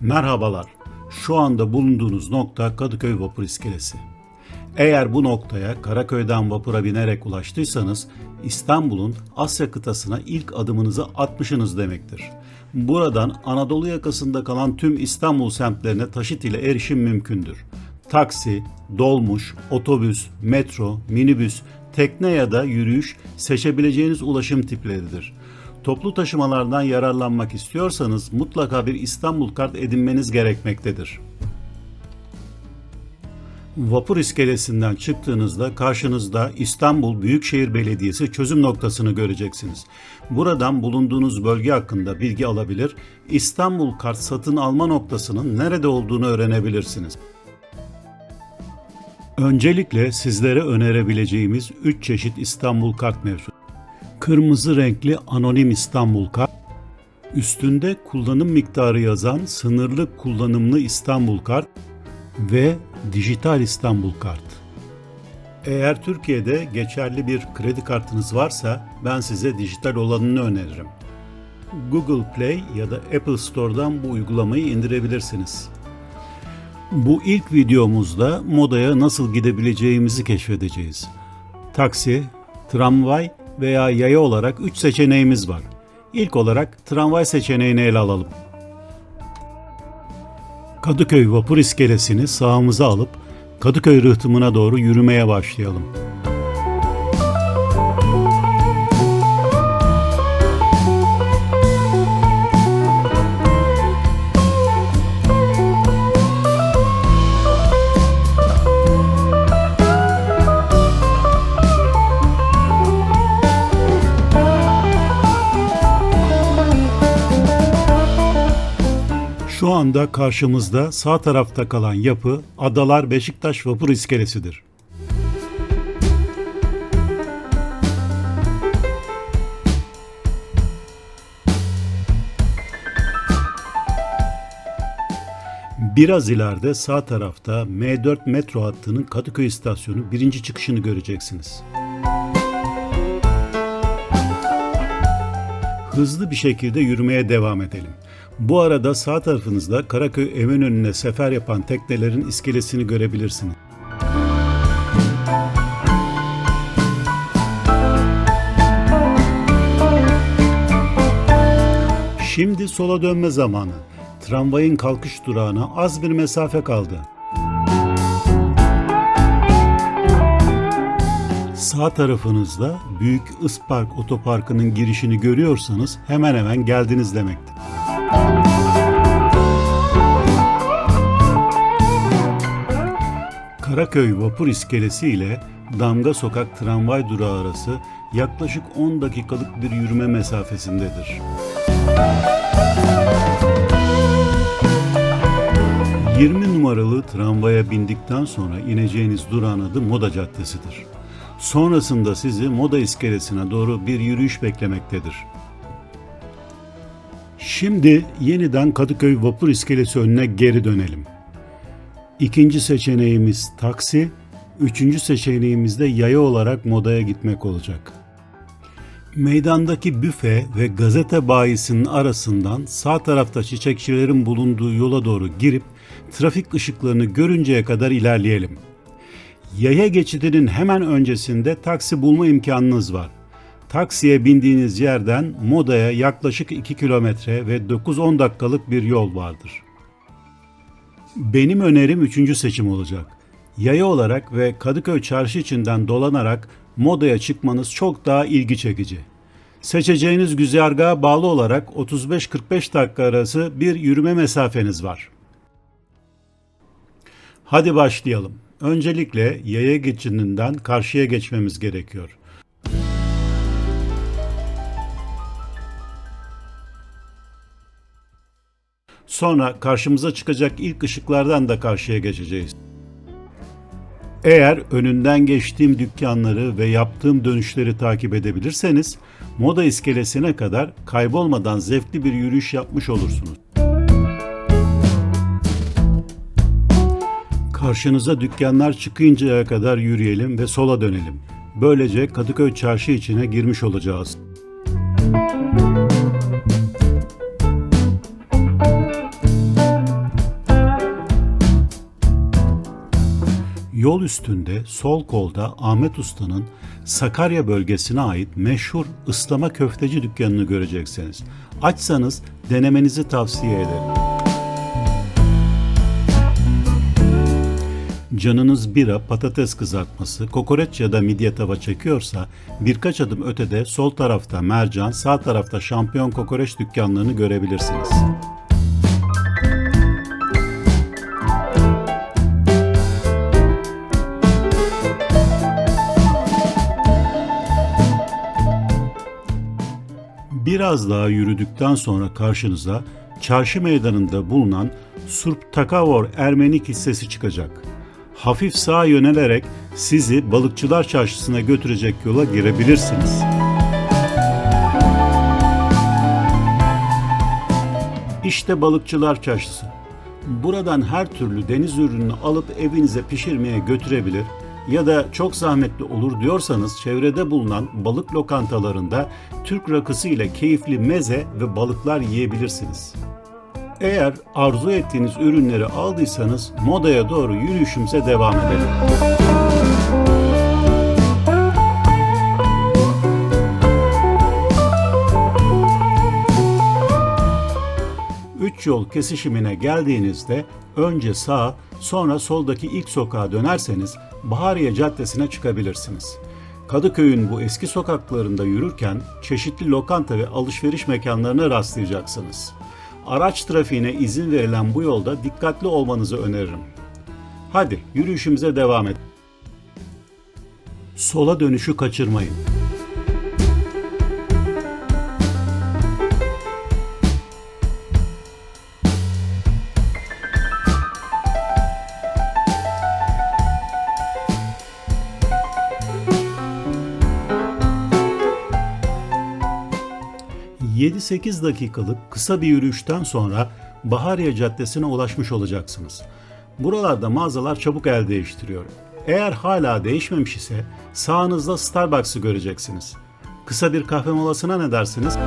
Merhabalar. Şu anda bulunduğunuz nokta Kadıköy Vapur İskelesi. Eğer bu noktaya Karaköy'den vapura binerek ulaştıysanız İstanbul'un Asya kıtasına ilk adımınızı atmışsınız demektir. Buradan Anadolu yakasında kalan tüm İstanbul semtlerine taşıt ile erişim mümkündür. Taksi, dolmuş, otobüs, metro, minibüs, tekne ya da yürüyüş seçebileceğiniz ulaşım tipleridir. Toplu taşımalardan yararlanmak istiyorsanız mutlaka bir İstanbul kart edinmeniz gerekmektedir. Vapur iskelesinden çıktığınızda karşınızda İstanbul Büyükşehir Belediyesi çözüm noktasını göreceksiniz. Buradan bulunduğunuz bölge hakkında bilgi alabilir, İstanbul kart satın alma noktasının nerede olduğunu öğrenebilirsiniz. Öncelikle sizlere önerebileceğimiz 3 çeşit İstanbul kart mevcut. Kırmızı renkli anonim İstanbul kart, üstünde kullanım miktarı yazan sınırlı kullanımlı İstanbul kart ve dijital İstanbul kart. Eğer Türkiye'de geçerli bir kredi kartınız varsa ben size dijital olanını öneririm. Google Play ya da Apple Store'dan bu uygulamayı indirebilirsiniz. Bu ilk videomuzda modaya nasıl gidebileceğimizi keşfedeceğiz. Taksi, tramvay veya yaya olarak 3 seçeneğimiz var. İlk olarak tramvay seçeneğini ele alalım. Kadıköy Vapur İskelesi'ni sağımıza alıp Kadıköy rıhtımına doğru yürümeye başlayalım. Şu anda karşımızda sağ tarafta kalan yapı Adalar Beşiktaş Vapur İskelesi'dir. Biraz ileride sağ tarafta M4 metro hattının Kadıköy istasyonu birinci çıkışını göreceksiniz. Hızlı bir şekilde yürümeye devam edelim. Bu arada sağ tarafınızda Karaköy Eminönü'ne sefer yapan teknelerin iskelesini görebilirsiniz. Şimdi sola dönme zamanı. Tramvayın kalkış durağına az bir mesafe kaldı. Sağ tarafınızda Büyük Ispark Otoparkı'nın girişini görüyorsanız hemen hemen geldiniz demektir. Karaköy Vapur İskelesi ile Damga Sokak tramvay durağı arası yaklaşık 10 dakikalık bir yürüme mesafesindedir. 20 numaralı tramvaya bindikten sonra ineceğiniz durağın adı Moda Caddesi'dir. Sonrasında sizi Moda İskelesi'ne doğru bir yürüyüş beklemektedir. Şimdi yeniden Kadıköy Vapur İskelesi önüne geri dönelim. İkinci seçeneğimiz taksi, üçüncü seçeneğimiz de yaya olarak Moda'ya gitmek olacak. Meydandaki büfe ve gazete bayisinin arasından sağ tarafta çiçekçilerin bulunduğu yola doğru girip trafik ışıklarını görünceye kadar ilerleyelim. Yaya geçidinin hemen öncesinde taksi bulma imkanınız var. Taksiye bindiğiniz yerden Moda'ya yaklaşık 2 kilometre ve 9-10 dakikalık bir yol vardır. Benim önerim üçüncü seçim olacak. Yaya olarak ve Kadıköy Çarşı içinden dolanarak Moda'ya çıkmanız çok daha ilgi çekici. Seçeceğiniz güzergaha bağlı olarak 35-45 dakika arası bir yürüme mesafeniz var. Hadi başlayalım. Öncelikle yaya geçidinden karşıya geçmemiz gerekiyor. Sonra karşımıza çıkacak ilk ışıklardan da karşıya geçeceğiz. Eğer önünden geçtiğim dükkanları ve yaptığım dönüşleri takip edebilirseniz Moda İskelesi'ne kadar kaybolmadan zevkli bir yürüyüş yapmış olursunuz. Karşınıza dükkanlar çıkıncaya kadar yürüyelim ve sola dönelim. Böylece Kadıköy Çarşı içine girmiş olacağız. Yol üstünde sol kolda Ahmet Usta'nın Sakarya bölgesine ait meşhur ıslama köfteci dükkanını göreceksiniz. Açsanız denemenizi tavsiye ederim. Canınız bira, patates kızartması, kokoreç ya da midye tava çekiyorsa birkaç adım ötede sol tarafta Mercan, sağ tarafta Şampiyon kokoreç dükkanlarını görebilirsiniz. Biraz daha yürüdükten sonra karşınıza çarşı meydanında bulunan Surp Takavor Ermeni Kilisesi çıkacak. Hafif sağa yönelerek sizi Balıkçılar Çarşısı'na götürecek yola girebilirsiniz. İşte Balıkçılar Çarşısı. Buradan her türlü deniz ürününü alıp evinize pişirmeye götürebilir ya da çok zahmetli olur diyorsanız çevrede bulunan balık lokantalarında Türk rakısı ile keyifli meze ve balıklar yiyebilirsiniz. Eğer arzu ettiğiniz ürünleri aldıysanız Moda'ya doğru yürüyüşümüze devam edelim. Üç yol kesişimine geldiğinizde önce sağa, sonra soldaki ilk sokağa dönerseniz Bahariye Caddesi'ne çıkabilirsiniz. Kadıköy'ün bu eski sokaklarında yürürken çeşitli lokanta ve alışveriş mekanlarına rastlayacaksınız. Araç trafiğine izin verilen bu yolda dikkatli olmanızı öneririm. Hadi yürüyüşümüze devam edelim. Sola dönüşü kaçırmayın. ...7-8 dakikalık kısa bir yürüyüşten sonra Bahariye Caddesi'ne ulaşmış olacaksınız. Buralarda mağazalar çabuk el değiştiriyor. Eğer hala değişmemiş ise sağınızda Starbucks'ı göreceksiniz. Kısa bir kahve molasına ne dersiniz?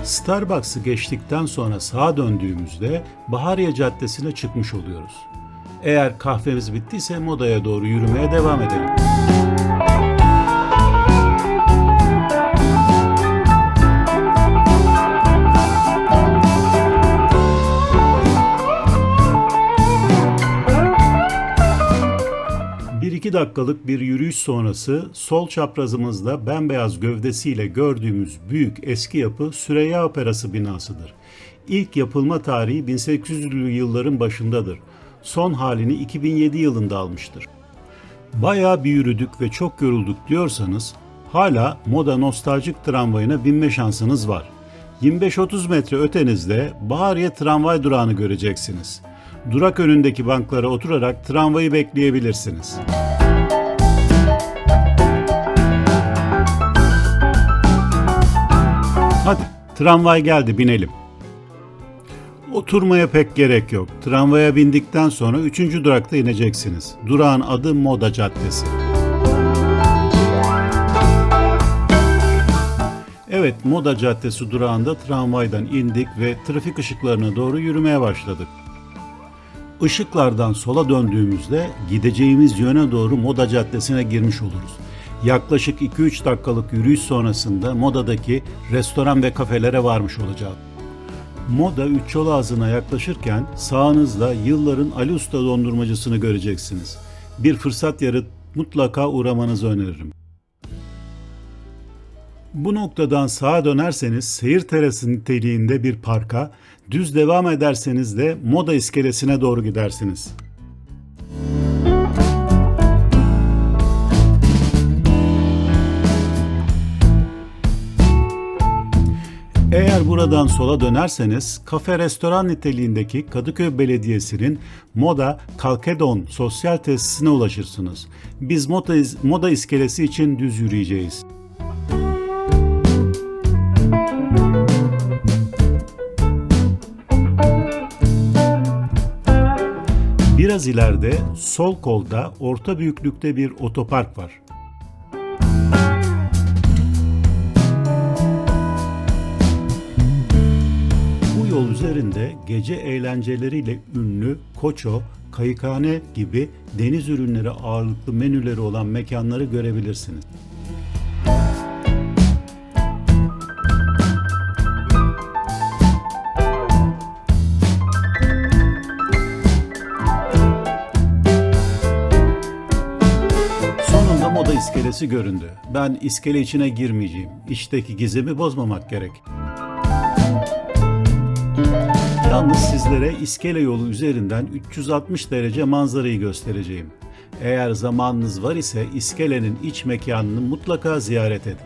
Starbucks'ı geçtikten sonra sağa döndüğümüzde Bahariye Caddesi'ne çıkmış oluyoruz. Eğer kahvemiz bittiyse Moda'ya doğru yürümeye devam edelim. Bir iki dakikalık bir yürüyüş sonrası sol çaprazımızda bembeyaz gövdesiyle gördüğümüz büyük eski yapı Süreyya Operası binasıdır. İlk yapılma tarihi 1800'lü yılların başındadır. Son halini 2007 yılında almıştır. Bayağı bir yürüdük ve çok yorulduk diyorsanız hala Moda nostaljik tramvayına binme şansınız var. 25-30 metre ötenizde Bahariye tramvay durağını göreceksiniz. Durak önündeki banklara oturarak tramvayı bekleyebilirsiniz. Hadi, tramvay geldi, binelim. Oturmaya pek gerek yok. Tramvaya bindikten sonra 3. durakta ineceksiniz. Durağın adı Moda Caddesi. Evet, Moda Caddesi durağında tramvaydan indik ve trafik ışıklarına doğru yürümeye başladık. Işıklardan sola döndüğümüzde gideceğimiz yöne doğru Moda Caddesi'ne girmiş oluruz. Yaklaşık 2-3 dakikalık yürüyüş sonrasında Moda'daki restoran ve kafelere varmış olacağız. Moda 3 yol ağzına yaklaşırken sağınızda yılların Ali Usta dondurmacısını göreceksiniz. Bir fırsat yarıp mutlaka uğramanızı öneririm. Bu noktadan sağa dönerseniz seyir terası niteliğinde bir parka, düz devam ederseniz de Moda iskelesine doğru gidersiniz. Eğer buradan sola dönerseniz kafe restoran niteliğindeki Kadıköy Belediyesi'nin Moda Kalkedon sosyal tesisine ulaşırsınız. Biz Moda iskelesi için düz yürüyeceğiz. Biraz ileride sol kolda orta büyüklükte bir otopark var. Bu yol üzerinde gece eğlenceleriyle ünlü Koço, Kayıkhane gibi deniz ürünleri ağırlıklı menüleri olan mekanları görebilirsiniz. Sonunda moda iskelesi göründü. Ben iskele içine girmeyeceğim. İçteki gizemi bozmamak gerek. Yalnız sizlere iskele yolu üzerinden 360 derece manzarayı göstereceğim. Eğer zamanınız var ise iskelenin iç mekanını mutlaka ziyaret edin.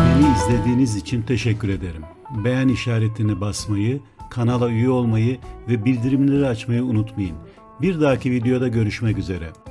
Beni izlediğiniz için teşekkür ederim. Beğen işaretini basmayı, kanala üye olmayı ve bildirimleri açmayı unutmayın. Bir dahaki videoda görüşmek üzere.